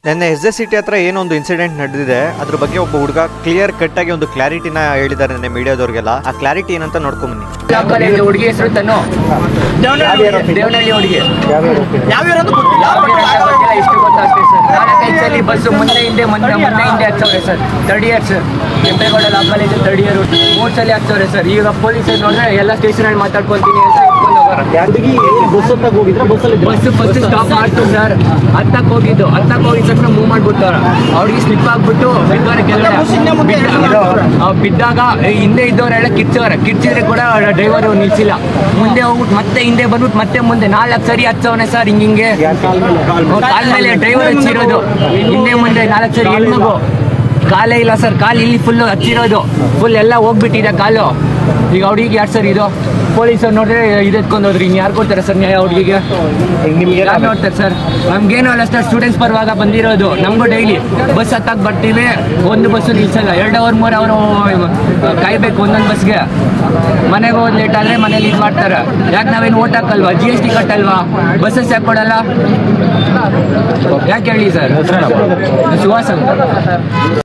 ನೆನ್ನೆ SJCT ಹತ್ರ ಏನೊಂದು ಇನ್ಸಿಡೆಂಟ್ ನಡೆದಿದೆ, ಅದ್ರ ಬಗ್ಗೆ ಒಬ್ಬ ಹುಡುಗ ಕ್ಲಿಯರ್ ಕಟ್ ಆಗಿ ಒಂದು ಕ್ಲಾರಿಟಿನ ಹೇಳಿದ್ದಾರೆ ನೆನ್ನೆ ಮೀಡಿಯಾದವ್ರಿಗೆಲ್ಲ. ಆ ಕ್ಲಾರಿಟಿ ಏನಂತ ನೋಡ್ಕೊಂಬನ್ನಿ. ಹುಡುಗಿ ಹೆಸರು ತನ್ನು ದೇವನಹಳ್ಳಿ ಹುಡುಗಿ ಇಷ್ಟು ಗೊತ್ತಾ ಅಷ್ಟೇ ಸರ್. 4-5 ಸಲ ಬಸ್ಸು ಮುಂದೆ ಹಿಂದೆ ಹಚ್ಚವ್ರೆ sir. 3rd year sir. Kempegowda law college 3rd year 3 ಸಲ ಹಚ್ಚವ್ರೆ ಸರ್. ಈಗ ಪೊಲೀಸರು ನೋಡಿದ್ರೆ ಎಲ್ಲ ಸ್ಟೇಷನಲ್ಲಿ ಮಾತಾಡ್ಕೊಂತೀನಿ ಅಂತ ಇಟ್ಕೊಂಡು ಹೋಗೋರು. ಬಸ್ ಫಸ್ಟ್ ಸ್ಟಾಪ್ ಮಾಡ್ತು ಸರ್. ಹತ್ತಕ್ಕೆ ಹೋಗಿದ್ದು ತಕ್ಷಣ ಮೂವ್ ಮಾಡ್ಬಿಟ್ಟವ್ರ. ಅವ್ರಿಗೆ ಸ್ಲಿಪ್ ಆಗ್ಬಿಟ್ಟು ಬಿದ್ದಾಗ ಹಿಂದೆ ಇದ್ದವರೆಲ್ಲ ಕಿರ್ಚಿದ್ರೆ ಕೂಡ ಡ್ರೈವರ್ ನಿಲ್ಸಿಲ್ಲ. ಮುಂದೆ ಹೋಗ್ಬಿಟ್ಟು ಮತ್ತೆ ಹಿಂದೆ ಬಂದ್ಬಿಟ್ಟು ಮತ್ತೆ ಮುಂದೆ 4 ಸರಿ ಹಚ್ಚವನೆ ಸರ್. ಹಿಂಗೆ ಕಾಲ ಮೇಲೆ ಡ್ರೈವರ್ ಹಚ್ಚಿರೋದು. ಹಿಂದೆ ಮುಂದೆ 4 ಸರಿ. ಹೆಣ್ಮಗು ಕಾಲೇ ಇಲ್ಲ ಸರ್. ಕಾಲು ಇಲ್ಲಿ ಫುಲ್ ಹಚ್ಚಿರೋದು. ಫುಲ್ ಎಲ್ಲ ಹೋಗ್ಬಿಟ್ಟಿದೆ ಕಾಲು. ಈಗ ಹುಡುಗಿಗೆ ಯಾರು ಸರ್ ಇದು? ಪೊಲೀಸರು ನೋಡ್ರೆ ಇದು ಎತ್ಕೊಂಡು ಹೋದ್ರಿ. ಇನ್ನು ಯಾರು ಕೊಡ್ತಾರೆ ಸರ್ ನ್ಯಾಯ ಹುಡುಗಿಗೆ? ಯಾರು ನೋಡ್ತಾರೆ ಸರ್? ನಮ್ಗೇನು ಅಲ್ಲ ಸರ್, ಸ್ಟೂಡೆಂಟ್ಸ್ ಪರವಾಗ ಬಂದಿರೋದು. ನಮಗೂ ಡೈಲಿ ಬಸ್ ಹತ್ತಕ್ಕೆ ಬರ್ತೀವಿ, ಒಂದು ಬಸ್ಸು ನಿಲ್ಸಲ್ಲ. 2 ಅವರ್ 3 ಅವರು ಕಾಯ್ಬೇಕು ಒಂದೊಂದು ಬಸ್ಗೆ. ಮನೆಗೆ ಹೋದ್ ಲೇಟ್ ಆದರೆ ಮನೇಲಿ ಇದು ಮಾಡ್ತಾರೆ. ಯಾಕೆ ನಾವೇನು ಓಟ್ ಹಾಕಲ್ವಾ? GST ಕಟ್ಟಲ್ವಾ? ಬಸ್ಸಸ್ ಯಾಕೆ ಕೊಡಲ್ಲ? ಯಾಕೆ ಹೇಳಿ ಸರ್? ಸುಹಾಸ್ ಅಂತ.